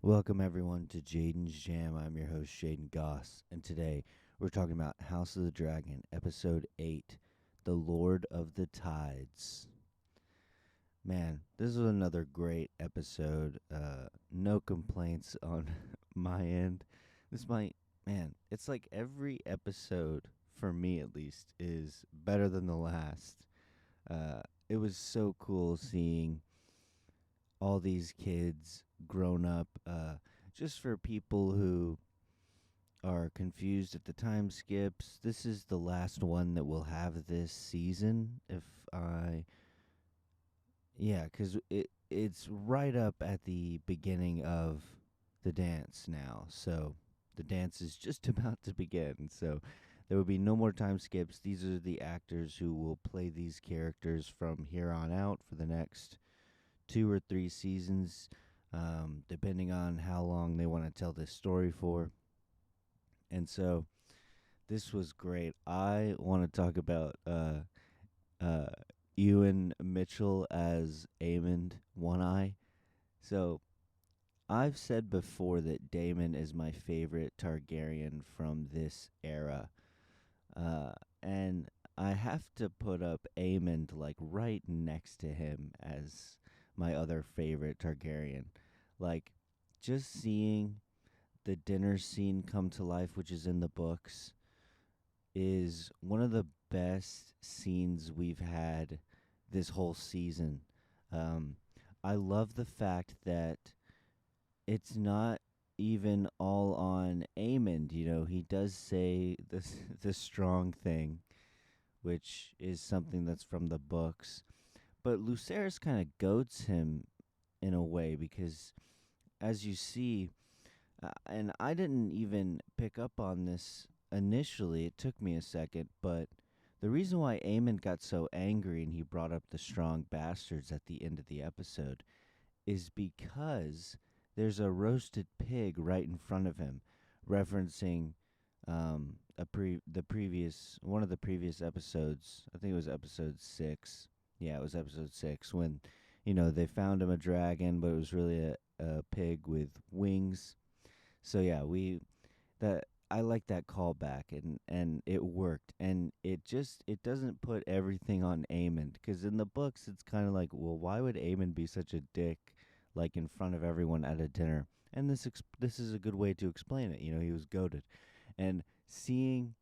Welcome everyone to Jaden's Jam. I'm your host Jaden Goss, and today we're talking about House of the Dragon, Episode 8, The Lord of the Tides. Man, this is another great episode. No complaints on my end. This might, man, it's like every episode, for me at least, is better than the last. It was so cool seeing all these kids grown up. Just for people who are confused at the time skips, this is the last one that we'll have this season. Because it's right up at the beginning of the dance now. So the dance is just about to begin. So there will be no more time skips. These are the actors who will play these characters from here on out for the next 2 or 3 seasons, depending on how long they want to tell this story for. And so this was great. I want to talk about uh, Ewan Mitchell as Aemond One Eye. So I've said before that Daemon is my favorite Targaryen from this era. Uh, and I have to put up Aemond like right next to him as my other favorite Targaryen. Like just seeing the dinner scene come to life, which is in the books, is one of the best scenes we've had this whole season. Um, I love the fact that it's not even all on Aemond. You know, he does say this the strong thing, which is something that's from the books. But Lucerys kind of goads him in a way because, as you see, and I didn't even pick up on this initially. It took me a second, but the reason why Aemon got so angry and he brought up the strong bastards at the end of the episode is because there's a roasted pig right in front of him, referencing the previous one of the previous episodes. I think it was episode 6. Yeah, it was episode 6 when they found him a dragon, but it was really a pig with wings. So yeah, we that I like that callback, and it worked, and it doesn't put everything on Aemond, because in the books it's kind of like, well, why would Aemond be such a dick, like in front of everyone at a dinner? And this is a good way to explain it. He was goaded, and seeing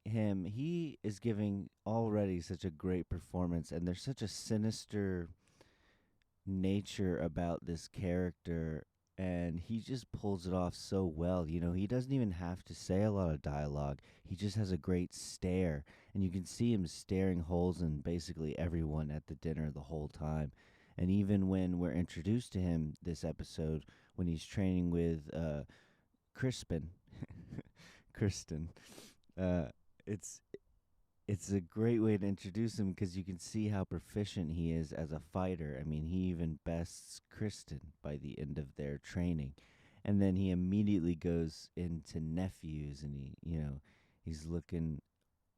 him, he is giving already such a great performance, and there's such a sinister nature about this character, and he just pulls it off so well. He doesn't even have to say a lot of dialogue. He just has a great stare, and you can see him staring holes in basically everyone at the dinner the whole time. And even when we're introduced to him this episode, when he's training with Crispin, Kristen, uh, it's it's a great way to introduce him because you can see how proficient he is as a fighter. I mean, he even bests Kristen by the end of their training. And then he immediately goes into nephews, and he's looking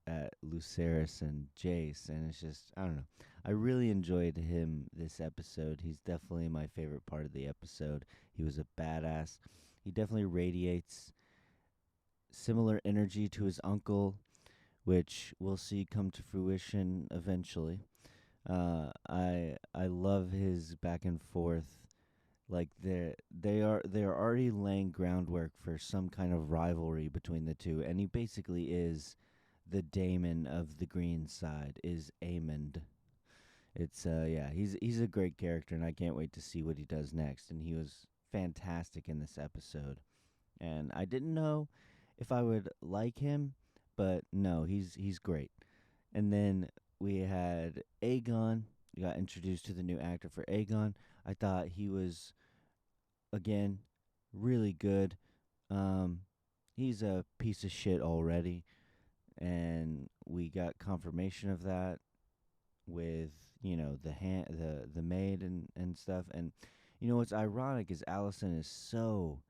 at Lucerys and Jace, and it's just, I don't know. I really enjoyed him this episode. He's definitely my favorite part of the episode. He was a badass. He definitely radiates similar energy to his uncle, which we'll see come to fruition eventually. I love his back and forth. Like they're already laying groundwork for some kind of rivalry between the two, and he basically is the Daemon of the green side, is Aemond. It's yeah, he's a great character, and I can't wait to see what he does next. And he was fantastic in this episode, and I didn't know if I would like him, but no, he's great. And then we had Aegon. We got introduced to the new actor for Aegon. I thought he was, again, really good. Um, he's a piece of shit already, and we got confirmation of that with the maid and stuff. And what's ironic is Allison is so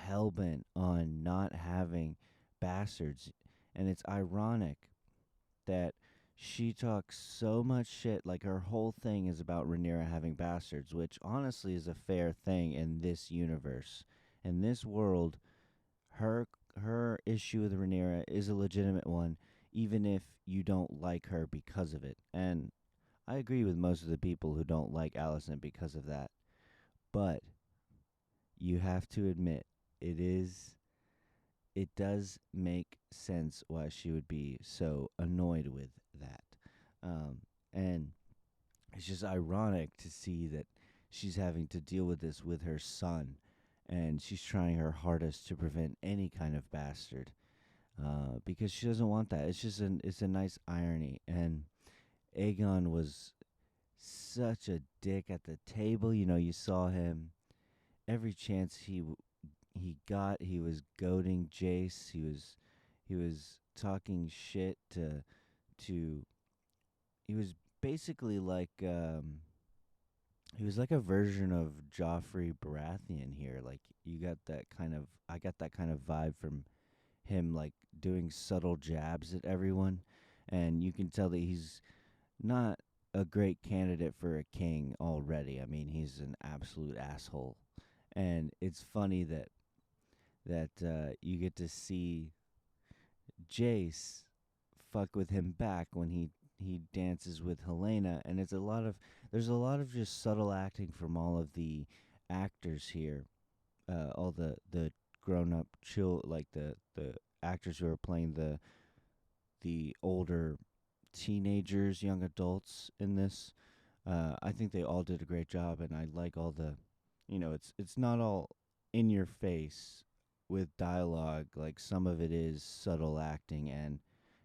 hellbent on not having bastards, and it's ironic that she talks so much shit. Like her whole thing is about Rhaenyra having bastards, which honestly is a fair thing in this universe. In this world, her her issue with Rhaenyra is a legitimate one, even if you don't like her because of it. And I agree with most of the people who don't like Allison because of that. But you have to admit it does make sense why she would be so annoyed with that. Um, and it's just ironic to see that she's having to deal with this with her son, and she's trying her hardest to prevent any kind of bastard because she doesn't want that. It's a nice irony, and Aegon was such a dick at the table. You know, you saw him every chance he got. He was goading Jace. He was talking shit to. He was basically like he was like a version of Joffrey Baratheon here. Like you got that kind of I got that kind of vibe from him, like doing subtle jabs at everyone, and you can tell that he's not a great candidate for a king already. I mean, he's an absolute asshole, and it's funny that you get to see Jace fuck with him back when he dances with Helena, and there's a lot of just subtle acting from all of the actors here, all the grown up like the actors who are playing the older teenagers, young adults in this. I think they all did a great job, and I like all the, it's not all in your face with dialogue. Like some of it is subtle acting, and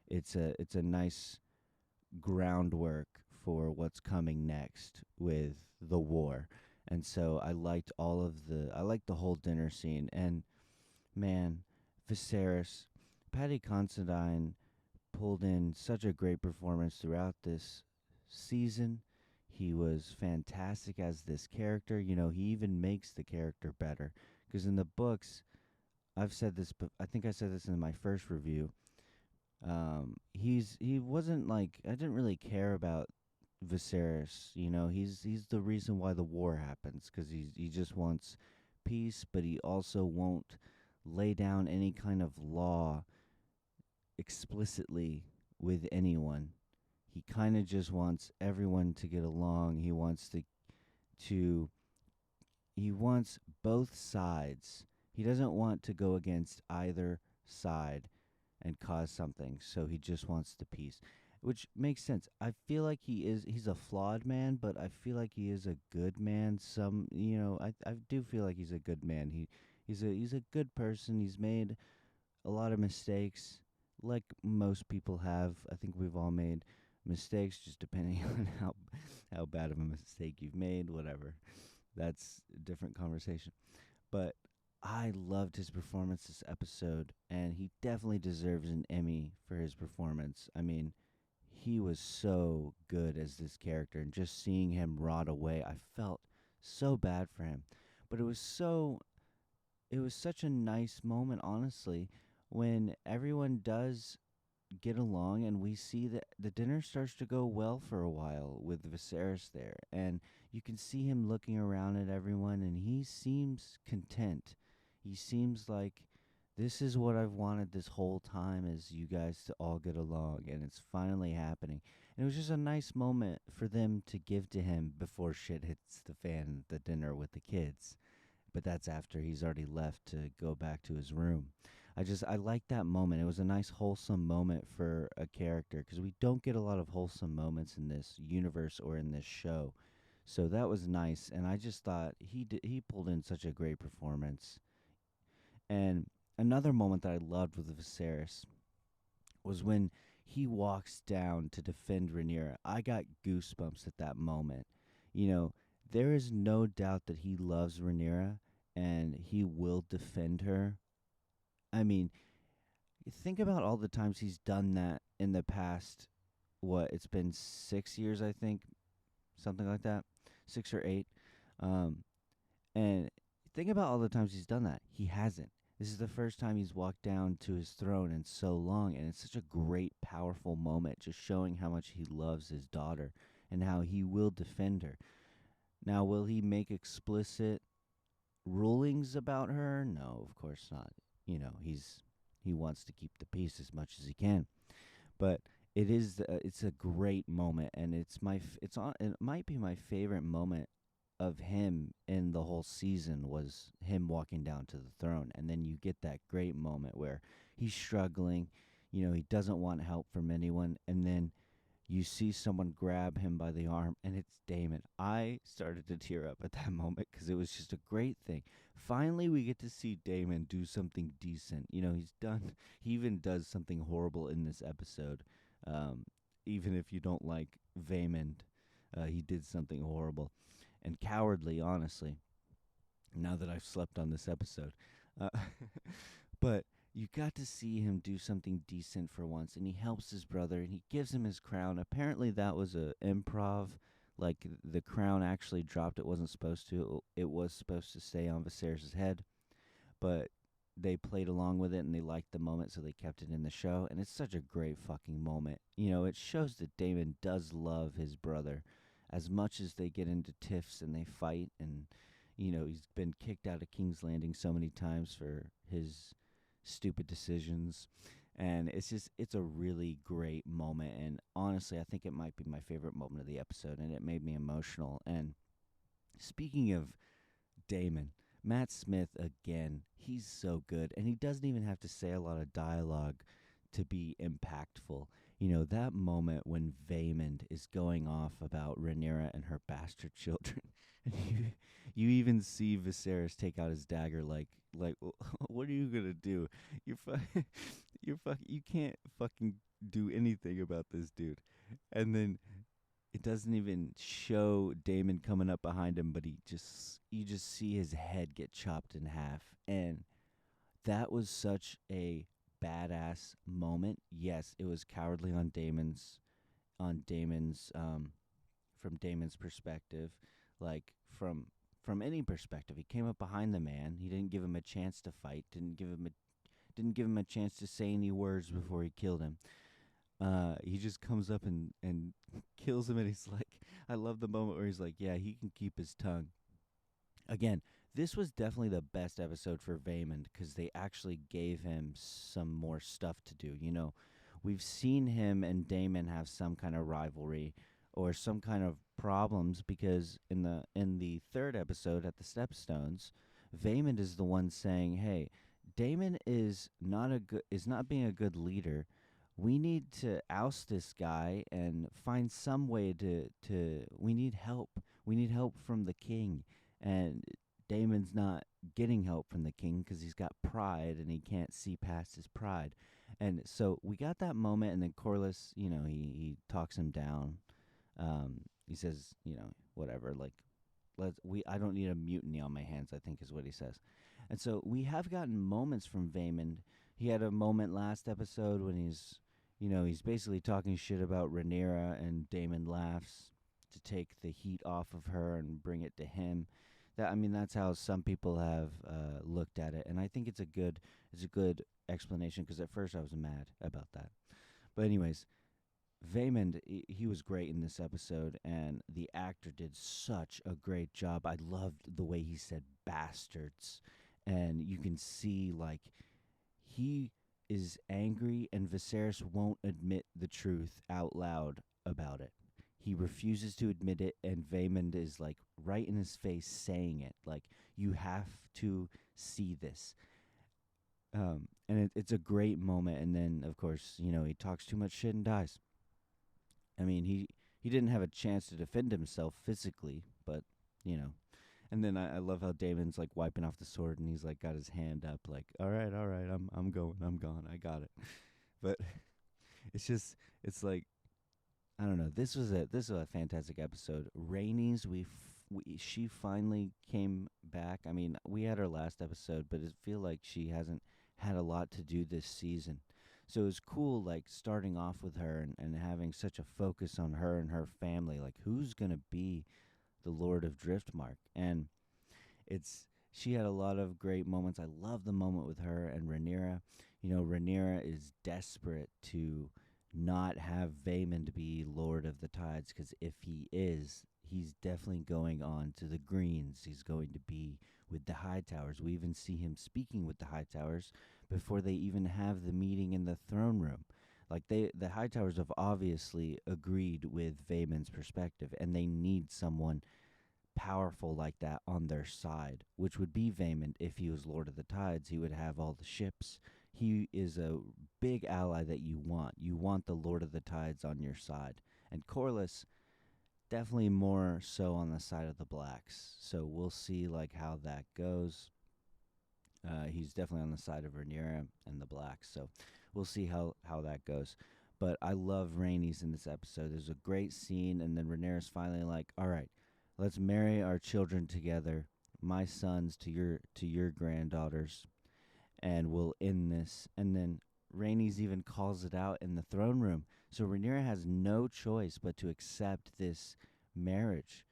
it's a nice groundwork for what's coming next with the war. And so I liked the whole dinner scene. And man, Viserys, Paddy Considine pulled in such a great performance throughout this season. He was fantastic as this character. You know, he even makes the character better. Because in the books, I've said this, but I think I said this in my first review. He wasn't like I didn't really care about Viserys. You know, he's the reason why the war happens because he just wants peace, but he also won't lay down any kind of law explicitly with anyone. He kind of just wants everyone to get along. To he wants both sides. He doesn't want to go against either side and cause something. So he just wants the peace, which makes sense. I feel like he's a flawed man, but I feel like he is a good man. I do feel like he's a good man. He's a good person. He's made a lot of mistakes, like most people have. I think we've all made mistakes, just depending on how bad of a mistake you've made. Whatever, that's a different conversation. But I loved his performance this episode, and he definitely deserves an Emmy for his performance. I mean, he was so good as this character, and just seeing him rot away, I felt so bad for him. But it was such a nice moment, honestly, when everyone does get along and we see that the dinner starts to go well for a while with Viserys there. And you can see him looking around at everyone and he seems content. He seems like this is what I've wanted this whole time is you guys to all get along and it's finally happening. And it was just a nice moment for them to give to him before shit hits the fan at the dinner with the kids, but that's after he's already left to go back to his room. I like that moment. It was a nice wholesome moment for a character because we don't get a lot of wholesome moments in this universe or in this show. So that was nice, and I just thought he pulled in such a great performance. And another moment that I loved with Viserys was when he walks down to defend Rhaenyra. I got goosebumps at that moment. You know, there is no doubt that he loves Rhaenyra and he will defend her. I mean, think about all the times he's done that in the past. What, it's been 6 years, I think, something like that, 6 or 8. Um, and think about all the times he's done that. He hasn't. This is the first time he's walked down to his throne in so long, and it's such a great, powerful moment, just showing how much he loves his daughter and how he will defend her. Now, will he make explicit rulings about her? No, of course not. He wants to keep the peace as much as he can. But it's a great moment, and it might be my favorite moment of him in the whole season was him walking down to the throne. And then you get that great moment where he's struggling, he doesn't want help from anyone, and then you see someone grab him by the arm, and it's Damon. I started to tear up at that moment because it was just a great thing. Finally, we get to see Damon do something decent. He even does something horrible in this episode. Um, Even if you don't like Vaymond, he did something horrible and cowardly, honestly, now that I've slept on this episode. Uh, but you got to see him do something decent for once, and he helps his brother, and he gives him his crown. Apparently, that was a improv. Like the crown actually dropped. It wasn't supposed to. It was supposed to stay on Viserys' head, but they played along with it and they liked the moment, so they kept it in the show. And it's such a great fucking moment. It shows that Daemon does love his brother as much as they get into tiffs and they fight. And he's been kicked out of King's Landing so many times for his stupid decisions. And it's a really great moment. And honestly, I think it might be my favorite moment of the episode. And it made me emotional. And speaking of Damon, Matt Smith again, he's so good, and he doesn't even have to say a lot of dialogue to be impactful. That moment when Vaymond is going off about Rhaenyra and her bastard children, and you even see Viserys take out his dagger, like, what are you gonna do? You can't fucking do anything about this dude. And then it doesn't even show Damon coming up behind him, but you just see his head get chopped in half. And that was such a badass moment. Yes, it was cowardly on Damon's from Damon's perspective, like from any perspective. He came up behind the man. He didn't give him a chance to fight. Didn't give him a chance to say any words before he killed him. He just comes up and kills him, and he's like, I love the moment where he's like, yeah, he can keep his tongue. Again, this was definitely the best episode for Vaymond because they actually gave him some more stuff to do. We've seen him and Damon have some kind of rivalry or some kind of problems because in the third episode at the Stepstones, Vaymond is the one saying, "Hey, Damon is not being a good leader. We need to oust this guy and find some way to we need help. We need help from the king." And Damon's not getting help from the king because he's got pride and he can't see past his pride. And so we got that moment, and then Corlys, he talks him down. He says, whatever, like, I don't need a mutiny on my hands, I think is what he says. And so we have gotten moments from Vaymond. He had a moment last episode when he's basically talking shit about Rhaenyra, and Daemon laughs to take the heat off of her and bring it to him. That's how some people have looked at it, and I think it's a good explanation because at first I was mad about that. But anyways, Vaymond, he was great in this episode, and the actor did such a great job. I loved the way he said bastards, and you can see like he is angry, and Viserys won't admit the truth out loud about it. He refuses to admit it, and Vaymond is like right in his face saying it. Like, you have to see this. And it's a great moment. And then, of course, he talks too much shit and dies. He didn't have a chance to defend himself physically, but, you know. And then I love how Damon's like wiping off the sword, and he's like got his hand up, like, all right, I'm going, I'm gone, I got it. But it's like, I don't know. This was a fantastic episode. Rhaenys, she finally came back. I mean, we had her last episode, but it feel like she hasn't had a lot to do this season. So it was cool, like starting off with her and having such a focus on her and her family. Like, who's gonna be the Lord of Driftmark? And it's she had a lot of great moments. I love the moment with her and Rhaenyra. Rhaenyra is desperate to not have Vaemond be Lord of the Tides, because if he is, he's definitely going on to the Greens. He's going to be with the Hightowers. We even see him speaking with the Hightowers before they even have the meeting in the throne room. Like the Hightowers have obviously agreed with Vaemond's perspective, and they need someone powerful like that on their side, which would be Vaemond. If he was Lord of the Tides, he would have all the ships. He is a big ally that you want. You want the Lord of the Tides on your side. And Corlys, definitely more so on the side of the Blacks. So we'll see like how that goes. He's definitely on the side of Rhaenyra and the Blacks. So we'll see how that goes. But I love Rhaenys in this episode. There's a great scene, and then Rhaenyra's finally like, "All right, let's marry our children together, my sons to your granddaughters, and we'll end this." And then Rhaenys even calls it out in the throne room. So Rhaenyra has no choice but to accept this marriage,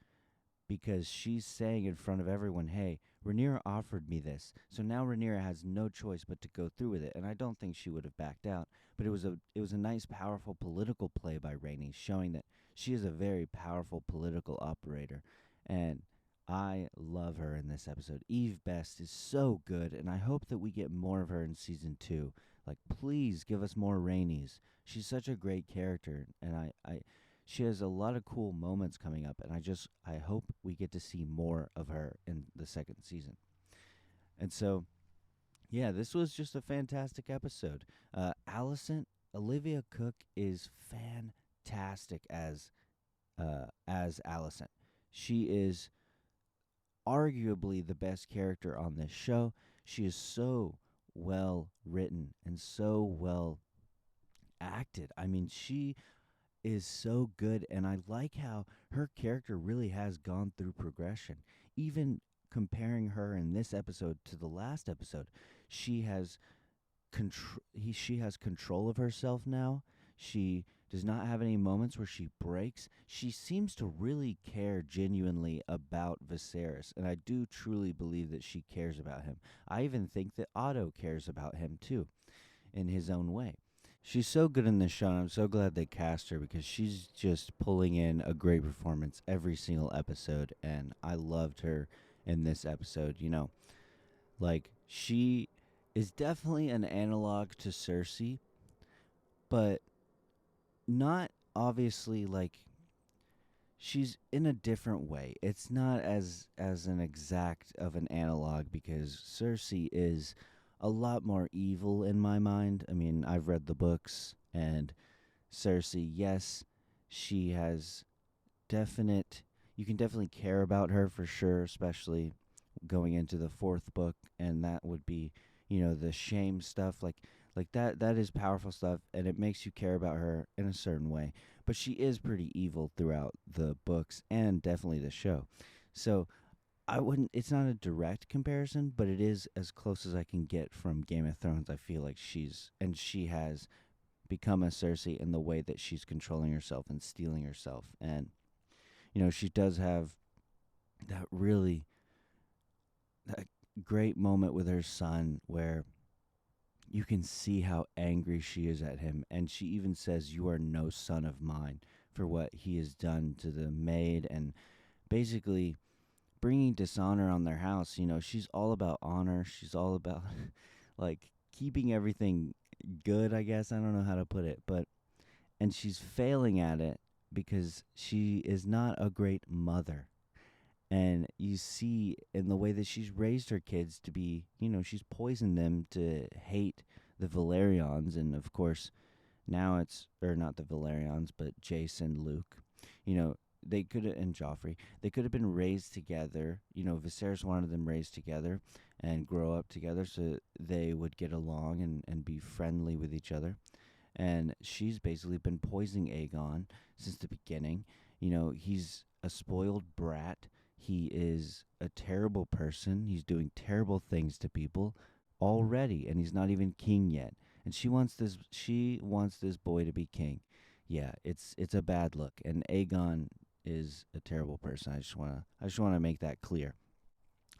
because she's saying in front of everyone, "Hey, Rhaenyra offered me this." So now Rhaenyra has no choice but to go through with it, and I don't think she would have backed out. But it was a nice, powerful political play by Rhaenys, showing that she is a very powerful political operator, and I love her in this episode. Eve Best is so good, and I hope that we get more of her in season 2. Like, please give us more Rhaenys. She's such a great character, and she has a lot of cool moments coming up, and I hope we get to see more of her in the second season. And so, yeah, this was just a fantastic episode. Allison Olivia Cook is fantastic as Allison. She is arguably the best character on this show. She is so well written and so well acted. I mean, she is so good, and I like how her character really has gone through progression. Even comparing her in this episode to the last episode, she has she has control of herself now. She does not have any moments where she breaks. She seems to really care genuinely about Viserys, and I do truly believe that she cares about him. I even think that Otto cares about him too, in his own way. She's so good in this show, and I'm so glad they cast her, because she's just pulling in a great performance every single episode, and I loved her in this episode. Like, she is definitely an analog to Cersei, but not obviously like, she's in a different way. It's not as an exact of an analog, because Cersei is a lot more evil in my mind. I mean, I've read the books, and Cersei, yes, she has definite. You can definitely care about her for sure, especially going into the fourth book, and that would be, the shame stuff. Like that. That is powerful stuff, and it makes you care about her in a certain way. But she is pretty evil throughout the books and definitely the show. So I wouldn't. It's not a direct comparison, but it is as close as I can get from Game of Thrones. I feel like she has become a Cersei in the way that she's controlling herself and stealing herself. And, she does have that really that great moment with her son where you can see how angry she is at him. And she even says, "You are no son of mine," for what he has done to the maid, and basically bringing dishonor on their house. She's all about honor. She's all about like keeping everything good, I guess. I don't know how to put it, but and she's failing at it because she is not a great mother. And you see in the way that she's raised her kids to be, she's poisoned them to hate the Valerians. And of course, now it's, or not the Valerians, but Jason, Luke. You know, they could have, and Joffrey, they could have been raised together. Viserys wanted them raised together and grow up together so they would get along and be friendly with each other. And she's basically been poisoning Aegon since the beginning. He's a spoiled brat. He is a terrible person. He's doing terrible things to people already, and he's not even king yet. And she wants this boy to be king. Yeah, it's a bad look. And Aegon is a terrible person. I just wanna make that clear.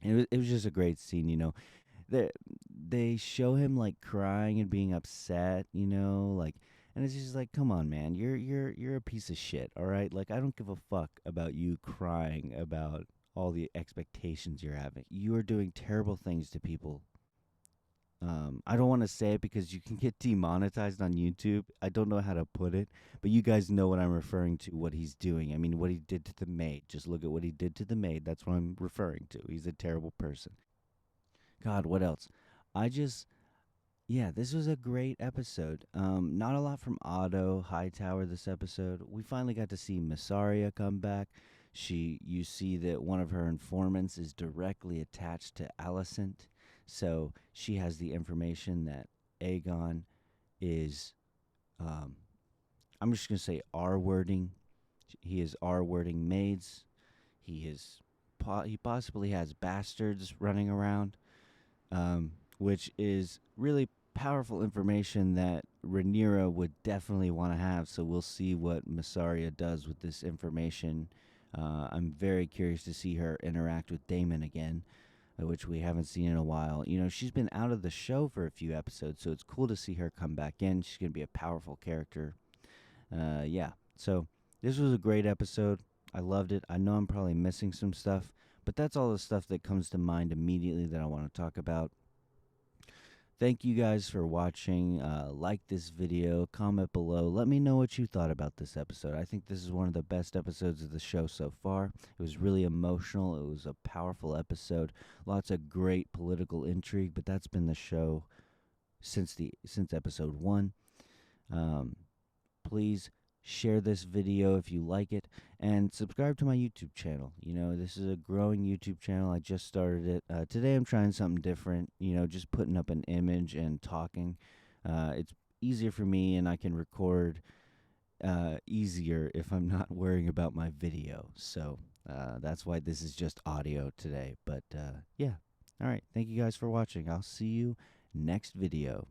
It was just a great scene, they they show him like crying and being upset, like, and it's just like, come on, man, you're a piece of shit, all right? Like, I don't give a fuck about you crying about all the expectations you're having. You are doing terrible things to people. I don't want to say it because you can get demonetized on YouTube. I don't know how to put it, but you guys know what I'm referring to, what he's doing. I mean, what he did to the maid. Just look at what he did to the maid. That's what I'm referring to. He's a terrible person. God, what else? I just Yeah, this was a great episode. Not a lot from Otto Hightower this episode. We finally got to see Massaria come back. You see that one of her informants is directly attached to Alicent, so she has the information that Aegon is. Um, I'm just gonna say R wording. He is R wording maids. He possibly has bastards running around, which is really powerful information that Rhaenyra would definitely want to have. So we'll see what Massaria does with this information. I'm very curious to see her interact with Daemon again, which we haven't seen in a while. She's been out of the show for a few episodes, so it's cool to see her come back in. She's going to be a powerful character. Yeah. So this was a great episode. I loved it. I know I'm probably missing some stuff, but that's all the stuff that comes to mind immediately that I want to talk about. Thank you guys for watching. Like this video, comment below. Let me know what you thought about this episode. I think this is one of the best episodes of the show so far. It was really emotional. It was a powerful episode. Lots of great political intrigue, but that's been the show since episode 1. Please share this video if you like it, and subscribe to my YouTube channel. This is a growing YouTube channel. I just started it. Today I'm trying something different, just putting up an image and talking. It's easier for me, and I can record easier if I'm not worrying about my video. So that's why this is just audio today. But yeah. All right. Thank you guys for watching. I'll see you next video.